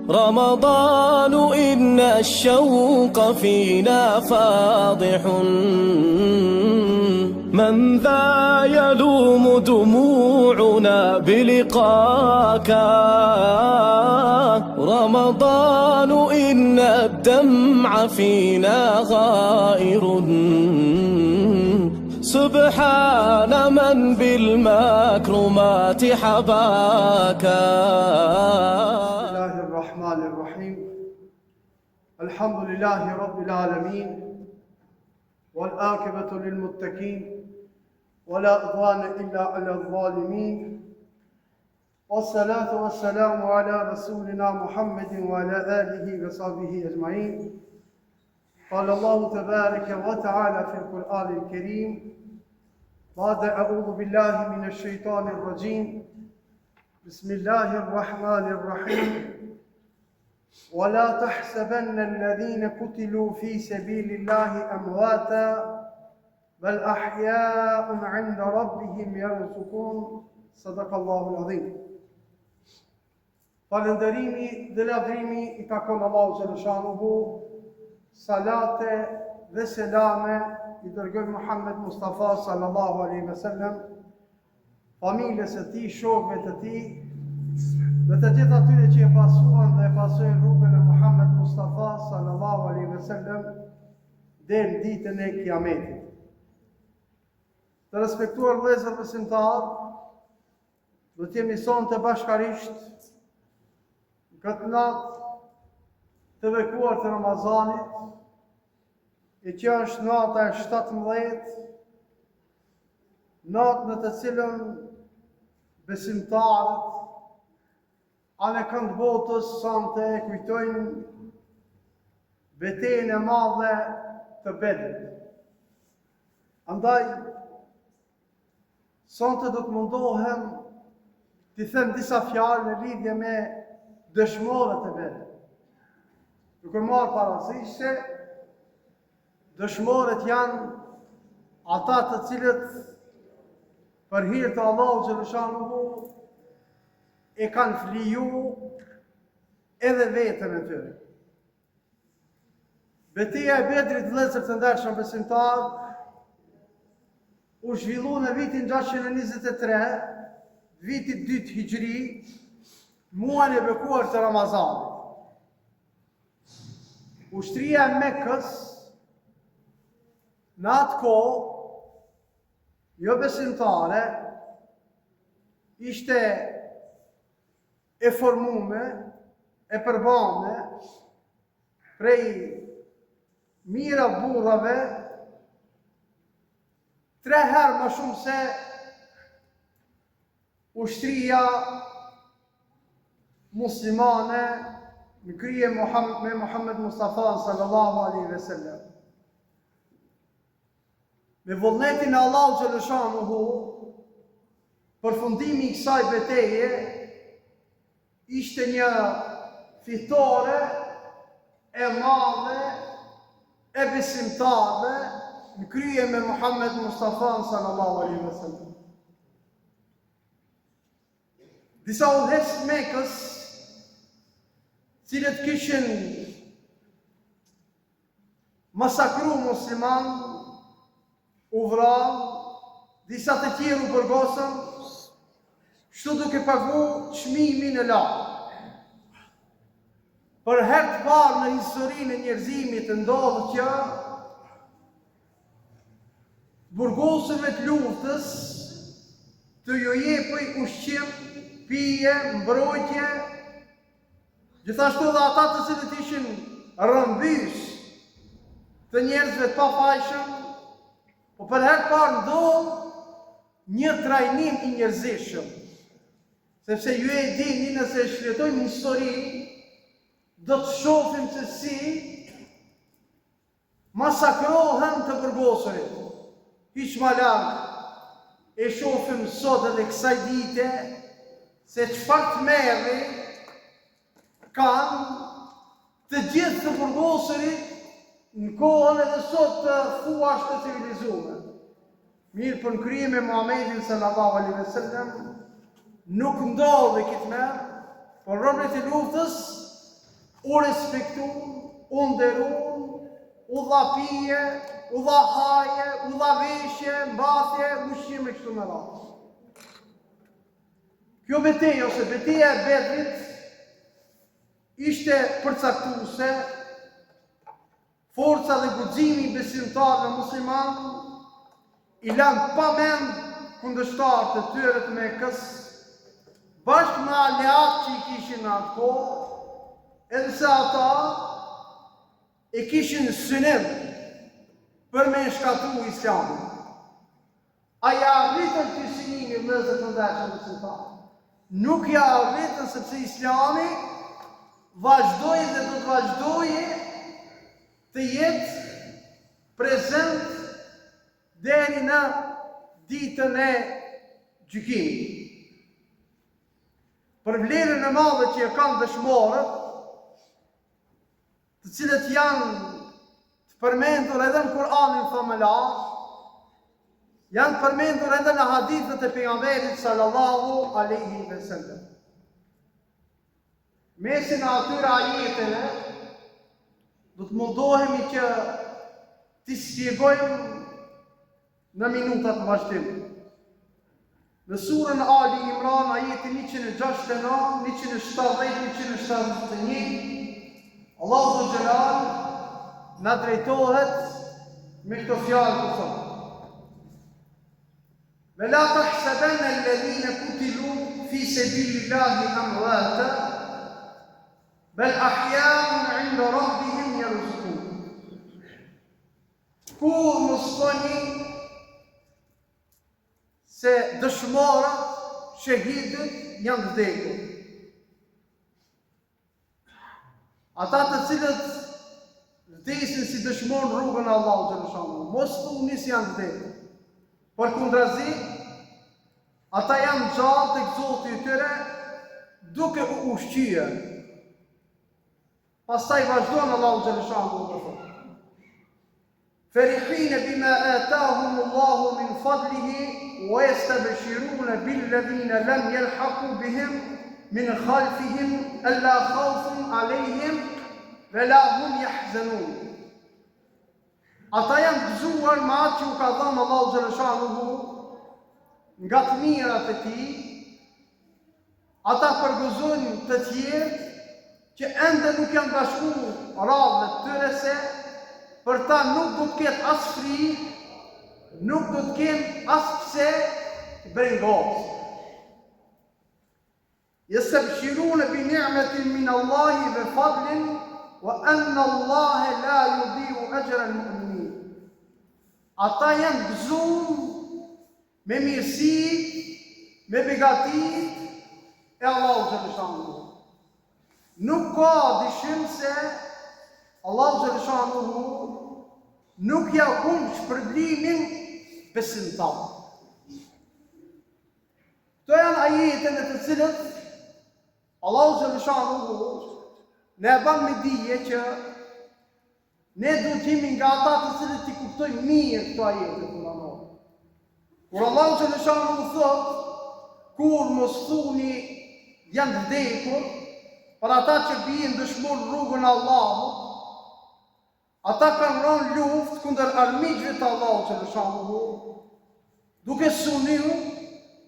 رمضان إن الشوق فينا فاضح من ذا يلوم دموعنا بلقاك رمضان إن الدمع فينا غائر سبحان من بالمكرمات حباك. بسم الله الرحمن الرحيم الحمد لله رب العالمين والعاقبة للمتقين ولا عدوان إلا على الظالمين والصلاة والسلام على رسولنا محمد وعلى آله وصحبه أجمعين. قال الله تبارك وتعالى في القرآن الكريم بعد أعوذ بالله من الشيطان الرجيم بسم الله الرحمن الرحيم ولا تحسبن الذين قتلوا في سبيل الله أمواتا بل أحياء عند ربهم يرزقون. صدق الله العظيم. Falënderimi dhe lavdrimi I takon Allahu xhaleshanuhu, salate dhe selame I dërgoj Muhammed Mustafa sallallahu alaihi wasallam, familjes së tij, shokëve të tij, dhe të gjithë atyre që e pasuan dhe e pasojnë rrugën e Muhammed Mustafa sallallahu alaihi wasallam deri në ditën e Kiametit. Të respektuar vëllezër besimtar, do të jemi sonte bashkarisht këtë natë të bekuar të Ramazanit, e që është nata e 17, natë në të cilën besimtarët anë kënd botës sante e kujtojnë betejën e madhe të Bedrit. Andaj, sante do të mundohem të them disa fjalë në lidhje me dëshmorët e Bedrit. Duke marrë parasysh se dëshmorët janë ata të cilët për hir të Allahu xhaleshanuhu e kanë fliju edhe vetën e tyre. Betejë e Bedrit, vëllezër të ndershëm besimtar, u zhvillu në vitin 623, vitit 2 Hijri, muajin e bekuar të Ramazanit. Ushtria e Mekës në atë kohë, jo besimtare, ishte e formume, e përbane, prej mira burrave, 3 herë më shumë se ushtria muslimane në krye me Muhammed Mustafa sallallahu alaihi wasallam. Me vullnetin e Allahu xhaleshanuhu, përfundimi I kësaj betejë ishte një fitore e madhe e besimtarëve në krye me Muhammed Mustafa sallallahu alaihi wasallam. Disa udhëheqës të Mekës, cilët kishin masakru musliman, u vrarë, disa të tjerë u burgosën, kështu duke pagu çmimin e lartë. Për herë të parë në historinë e njerëzimit ndodhë që burgosëve të luftës të ju jepëj ushqim, pije, mbrojtje, gjithashtu dhe ata të cilët ishin rrëmbys të njerëzve të pafajshëm, po për herë parë ndodh një trajnim I njerëzishëm, sepse ju e dini nëse e shfletojmë histori, do të shohim se si masakrohen të burgosurit. Hiç më larg e shohim sot edhe kësaj dite se çfarë të merri kanë të gjithë të burgosurit në kohën edhe sot të thuash të civilizuar. Mirë për në krye me Muhammedin sallallahu alaihi wasallam nuk ndodhe këtë merë, por robët e luftës u respektun, u nderun, u dha pije, u dha haje, u dha veshje, mbathje, ushqim e kështu me radhë. Kjo betejë ose betejë e Bedrit ishte përcaktuese, forca dhe guximi besimtarëve musliman i lanë pa mend kundërshtarët të tyre të Mekës, bashkë me aleat që i kishin në atë kohë, edhe se ata e kishin synim për me shkatru Islamin. Aja arritën të synimi vëllezër të ndershëm besimtarë. Nuk ja arritën sepse Islami vazhdoi dhe do të vazhdoi të jetë prezent deri në ditën e gjykimit. Për vlerën e madhe që e kanë dëshmorët, të cilët janë të përmendur edhe në Kur'anin famëlar, janë përmendur edhe në hadithet e pejgamberit sallallahu alaihi wasallam. Mesin e atyre ajeteve, do të mundohemi që t'i shpjegojmë në minutat vazhdim. Në surën Ali Imran, ajeti 169, 170, 171, Allahu Xhelal na drejtohet me këto fjalë ku thotë: ولا تحسبن الذين قتلوا في سبيل الله أمواتا بل أحياء عند ربهم يرزقون. Kur mos thoni se dëshmorët, shahidët janë vdekur. Ata të cilët vdesin si dëshmorë në rrugën e Allahut xhaleshamu, mos thoni se janë vdekur. Por kundrazi, ata janë gjallë të Zoti i tyre duke u ushqyer. Pastaj vazhdon Allahu xhaleshamu të thotë: Ferihina bima atahum Allahu min fadlihi wa yastabshiruna billadhina lam yalhaqu bihim min khalfihim alla khawfun alayhim wala hum yahzanun. Ata janë gëzuar me atë që u ka dhënë Allahu xhaleshanuhu nga të mirat e tij. Ata përgëzojnë të tjerë që ende nuk janë bashkuar radhët të tyre se për ta nuk do të ketë as fri, nuk do të kenë as pse të bëjnë gocë. Yastabshiruna bi ni'matin min Allahi wa fadlin wa anna Allaha la yudhi'u ajra al-mu'minin. Ata janë gëzuar me mirësi, me begatit e Allahu xhaleshanuhu. Nuk ka dyshim se Allahu xhaleshanuhu nuk ja humbë shpërblimin besimtarëve. Këto janë ajetet në të cilët Allahu xhaleshanuhu ne bën me dije që ne duhet të jemi nga ata të cilët i kuptojnë mirë këto ajete kuranore. Kur Allahu xhaleshanuhu thotë: kur mos thuni janë vdekur, për ata që bien dëshmor në rrugën e Allahut, ata kanë rënë luftë kundër armiqve të Allahut xhaleshanuhu, duke sunir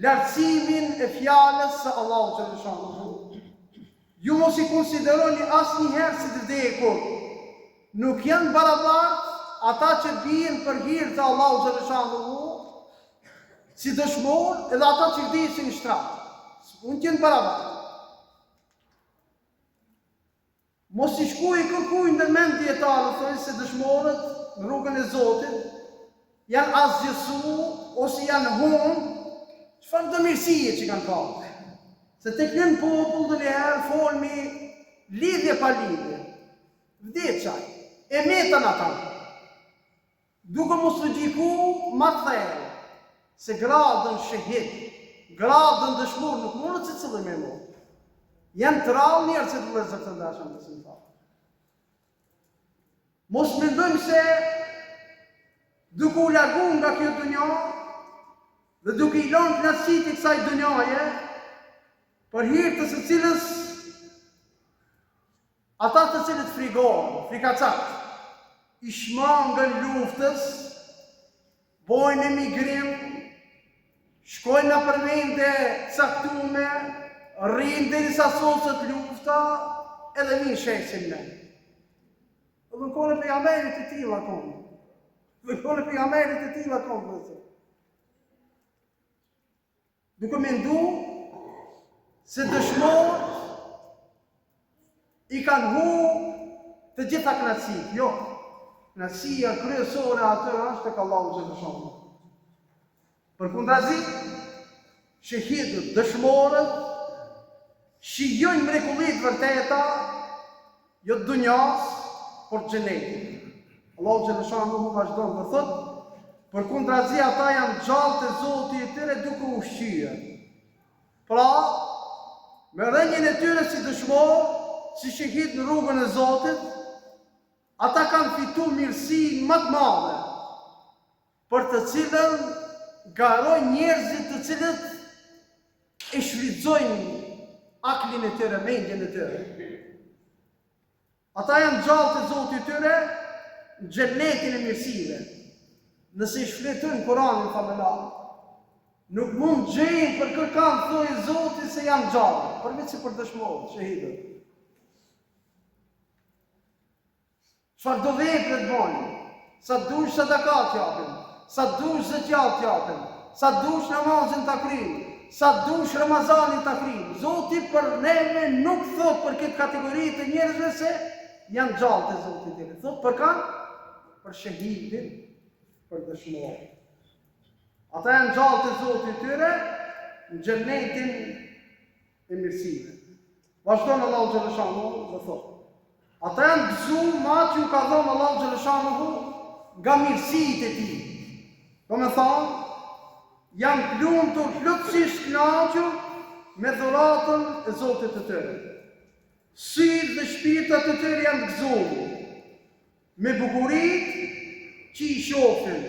lartësimin e fjalës së Allahut xhaleshanuhu. Ju mos i konsideroni asnjëherë si të vdekur. Nuk janë barabartë ata që bien për hir të Allahut xhaleshanuhu si dëshmor edhe ata që vdesin në shtrat. Mund të jenë barabartë. Mos i shkuj kërkuj ndërmend dietarë thonë se dëshmorët në rrugën e Zotit janë asgjësu ose janë humbë. Çfarë dëmirësie që kanë pasur. Se tek në popull dhe njëherë folmi lidhje pa lidhje. Vdeçaj. E metën ata. Duke mos logjiku ma thellë. Se gradën shahid, gradën dëshmor nuk mundet si cilë me mu. Janë të rallë njerë që të vëllezër të ndashëm besimtarë. Mos mendojmë se duke u largu nga kjo dunja dhe duke i lënë knatësitë i kësaj dunjaje, për hir të së cilës ata të cilët frigohen, frikacakt, i shmangën luftës, bojnë emigrim, shkojnë në përmende caktume, rrinë dhe njësa sosët lufta, edhe një shesin me. Dhe në kone për jamerit të tila konë. Dhe në kone për jamerit të tila konë. Duke me ndu se dëshmorët i kanë hu të gjitha knatësit. Jo, knatësia kryesore atër është të Allahu Xheleshonë. Përkundrazi, shahidët, dëshmorët, shijojnë mrekullit vërteta, jo të dunjas, por të xhenetit. Allahu Xheleshonë nuk vazhdon të thotë, përkundrazi ata janë gjallë të Zotit e tyre duke ushqyer. Pra, me rënjën e tyre si dëshmorë, si shahid në rrugën e Zotit, ata kanë fitu mirësi më të madhe, për të cilën garojnë njerëzit të cilët e shfrytëzojnë aklin e tyre, mendjen e tyre. Ata janë gjallë të Zotit tyre në xhenetin e mirësive. Nëse i shfletojnë Kur'anin famëlar, nuk mund gjejnë për kërkan thojë Zotit se janë gjallë, përveç se për dëshmorët, shahidët. Çfarë do vepre të bëjnë? Sa dush sadakat japin, sa dush zeqat japin, sa dush namazin ta kryjnë, sa dush Ramazanin ta kryjnë. Zoti për neve nuk thot për këtë kategori të njerëzve se janë gjallë të Zotit tyre. Thot për kanë? Për shahidin, për dëshmorë. Ata janë gjallë të Zotit tyre në xhenetin e mirësive. Vazhdon Allahu Xheleshonë dhe thot: ata janë gëzu ma që ju ka dhonë Allahu Xheleshonë nga mirësitë e tij. Do me thonë, janë plumtur plotësisht kënaqur me dhuratën e Zotit të tyre. Sytë dhe shpirtat të tyre janë gëzuar me bukuritë që i shohin,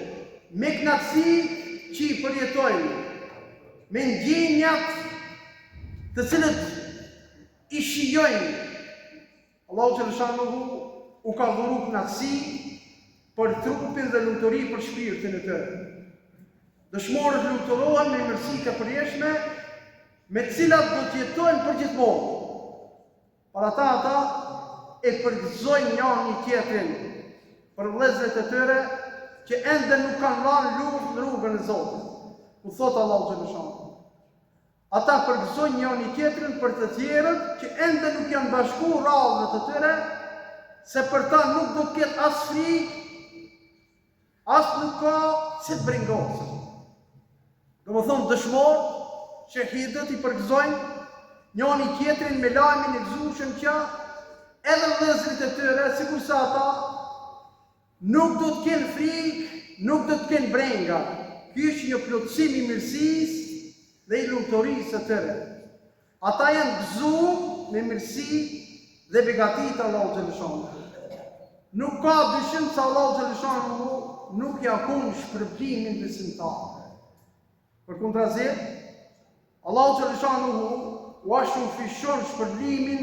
me kënaqësitë që i përjetojnë, me ndjenjat të cilët i shijojnë. Allahu Xheleshonë u ka dhuru kënaqësi për trupin dhe lumturi për shpirtin e tyre. Dëshmorët lumturohen me mirësi të përjeshme, me të cilat do të jetojnë përgjithmonë. Por ata e përgëzojnë njëri tjetrin për vëllezërit e tyre që ende nuk kanë rënë luftë në rrugën e Zotit. U thot Allahu Xheleshonë: ata përgëzojnë njëri tjetrin për të tjerët që ende nuk janë bashkuar rradhëve të tyre, se për ta nuk do të ketë as frikë, as nuk ka si të bringosën. Do më thonë dëshmorë, shahidët i përgëzojnë njëri tjetrin me lajmin e gëzueshëm që edhe vëllezërit e tyre, sikur se ata nuk do të kenë frikë, nuk do të kenë brenga. Ky është një plotësim i mirësisë dhe i lumturisë së tyre. Ata janë gëzuar me mirësi dhe begati të Allahu Xheleshonë. Nuk ka dyshim se Allahu Xheleshonë nuk ja humbon shpërblimin besimtarëve. Përkundrazi, Allahu Xheleshonë u shfishon shpërblimin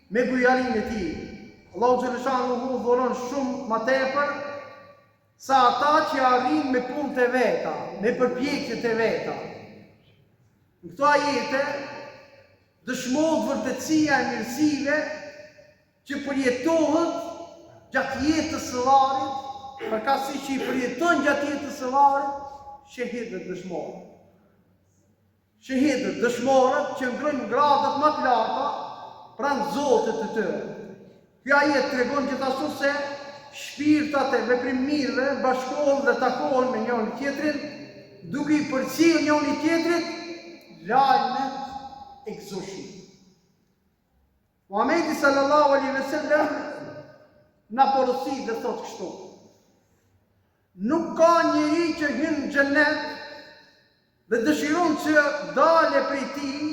me bujarinë e tij. Allahu Xheleshonë dhuron shumë më tepër sa ata që arrin me punët e veta, me përpjekjet e veta. Në këto ajete dëshmohet vërtetësia e mirësive që përjetohet gjatë jetës së varrit, përkatësi që i përjeton gjatë jetës së varrit, shahidët dëshmorët. Shahidët dëshmorët që ndrojnë gradat më të larta pranë Zotit të tyre. Kjo ajet tregon gjithashtu se shpirtat e veprimmirëve bashkohen dhe takohen me njëri tjetrin, duke i përcjellë njëri tjetrit lajmet e gëzueshme. Muhamedi sallallahu alaihi wasallam na porosit dhe thot kështu: nuk ka njeri që hyn në xhenet dhe dëshiron që dale prej tij,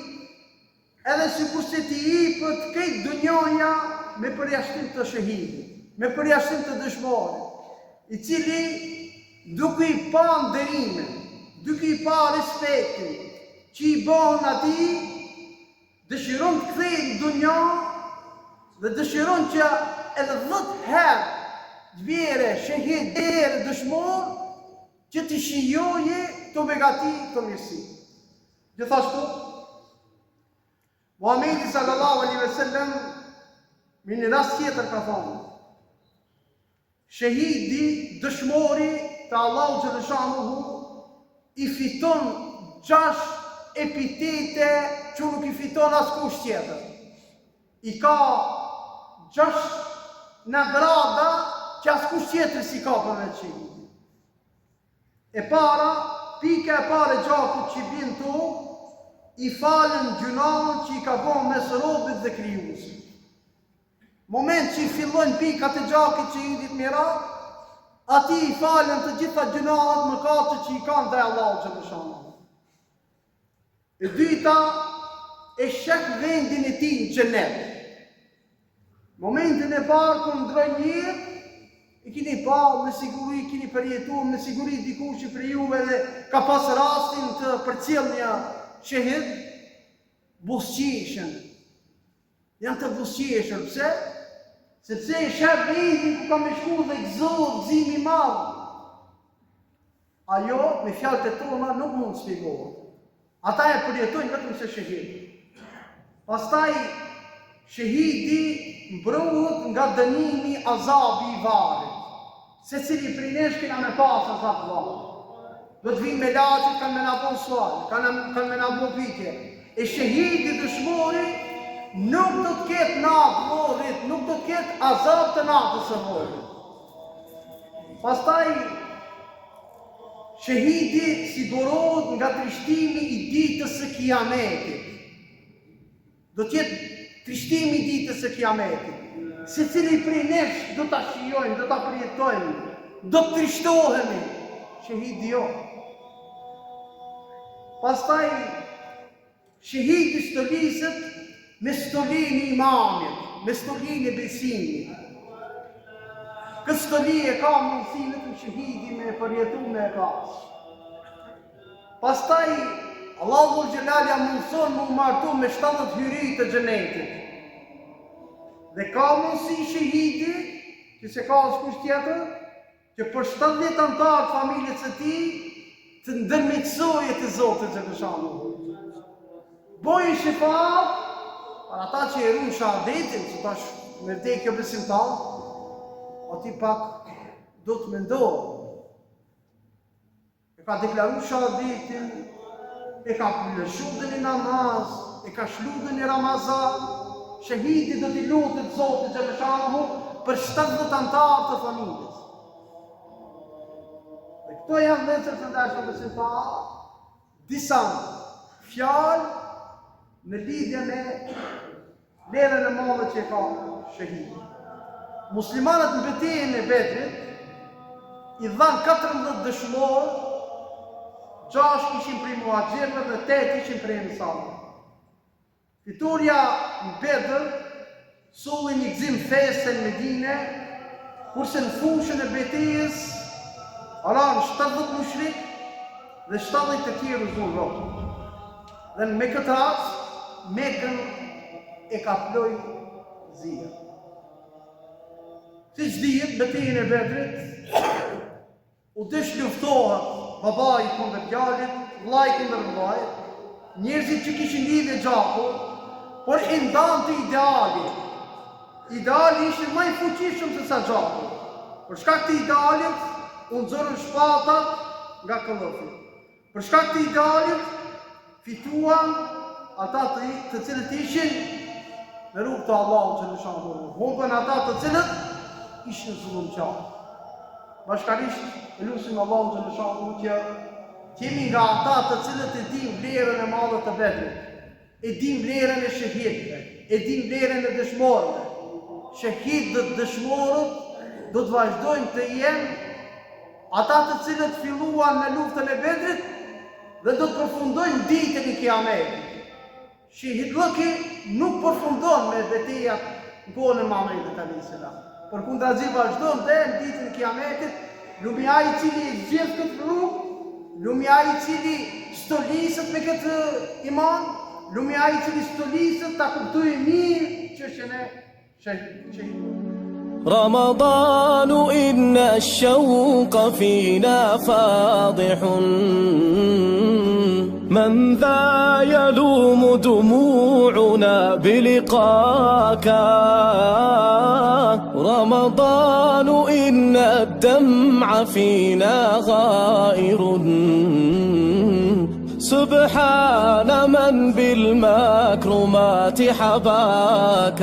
edhe sikur se ti hipët këtë dunjoja me përjashtim të shahidit, me përjashtim të dëshmorit, i cili duke i pa nderimin, duke i pa respektin që i bën atij, dëshiron të kthejë në dunja dhe dëshiron që edhe 10 herë të vjere shahid dherë dëshmor që të shijoje të begati të mirësi. Gjithashtu, Muhamedi sallallahu alaihi wasallam me një rast tjetër ka thonë: shahidi dëshmori të Allahu xhaleshanuhu i fiton 6 epitete që nuk i fiton askush tjetër. I ka 6 nagrada që askush tjetër si ka përveçim. E para, pika e pare gjakut që i bën tu, i falen gjunahun që i ka bën mes robit dhe krijuesit. Moment që i fillojnë pikat e gjakit që i dit mira, ati i falen të gjitha gjunahat mëkate që i kanë ndaj Allahu xhaleshanuhu. E dyta, e shek vendin e tij në xhenet. Momentin e parë kur ndroi mirë, i keni pa me siguri, keni përjetuar me siguri dikush që për juve dhe ka pas rastin të përcjell një shahid, buzëqeshën. Janë të buzëqeshur, pse? Sepse i shef vendin ku ka me shku dhe gëzimi madh. Ajo, me fjalët e tona, nuk mund të shpjegohet. Ata e përjetojnë vetëm se shahid. Pastaj, shahidi mbrohet nga dënimi azabi i varrit. Se cili prej nesh kena me pas azab varrit. Do të vinë me laçet, kanë me na bon sual, kanë me na bon pyetje. E shahidi dëshmori nuk do të ketë natë varrit, nuk do të ketë azab të natës së varrit. Pastaj shahidi sigurohet nga trishtimi i ditës së Kiametit. Do të jetë trishtimi i ditës së Kiametit. Secili prej nesh do ta shijojmë, do ta përjetojmë, do të trishtohemi. Shahidi jo. Pastaj shahidi stoliset me stolinë e imamit, me stolinë e besimit. Këtë stoli e ka mundësinë të shahidi me përjetu me e pas. Pastaj Allahu Xhelali mundson më martu me 70 hyri të xhenetit. Dhe ka mundësi shahidi, që se ka askush tjetër, që për 70 antarë familjes së tij të ndërmjetësojë të Zotit xhaleshanuhu. Bojë shifat për ata që e ruajnë shahadetin, që tash me vdekje besimtar, ati pak do të mendohë. E ka deklaruar shahadetin, e ka lëshuar në namaz, e ka shluar në Ramazan. Shahidi do t'i lutet Zotit xhaleshanuhu për 70 antarë të familjes. Dhe këto janë vëllezër të dashur besimtar, disa fjalë në lidhje me vlerën e madhe që ka shahidi. Muslimanët në betejën e Bedrit i dhanë 14 dëshmorë, 6 ishin prej muhaxhirëve dhe 8 ishin prej ensarëve. Fitoria në Bedër solli një gzim feste në Medine, kurse në fushën e betejës aranë 70 mushrik dhe 70 të tjerë zonë rrotë. Dhe me këtë rast, Mekën e ka ploj zirë. Si që dihet, betejën e Bedrit, u dësh luftohet babai kundër djalit, vllai kundër vllait, njerëzit që kishin lidhje gjaku, por i ndanë të ideali. Ideali ishte më i fuqishëm se sa gjaku. Për shkak të idealit, u nxorën shpatat nga këllëfi. Për shkak të idealit, fituan ata të cilët ishin në rrugë të Allahut xhaleshanuhu. Humbën ata të cilët ishin zullumqtarë. Bashkarisht e lutim Allahun xhaleshanuhu që jemi nga ata të cilët e dinë vlerën e madhe të Bedrit. E dim vlerën e shahidëve, e dim vlerën e dëshmorëve. Shahidët dëshmorët do të vazhdojnë të jenë ata të cilët filluan në luftën e Bedrit dhe do të përfundojnë ditën e Kiametit. Shahidllëki nuk përfundon me betejat në kohën e Muhamedit alayhis salam. Përkundrazi vazhdon dhe në ditën e Kiametit, lumi ai i cili e zgjedh këtë rrugë, lumi ai i cili stoliset me këtë iman, lumi ai i cili stoliset ta kuptojë mirë çështjen e رمضان إن الشوق فينا فاضح، من ذا يلوم دموعنا بلقاك. رمضان إن الدمع فينا غائر، سبحان من بالمكرمات حباك.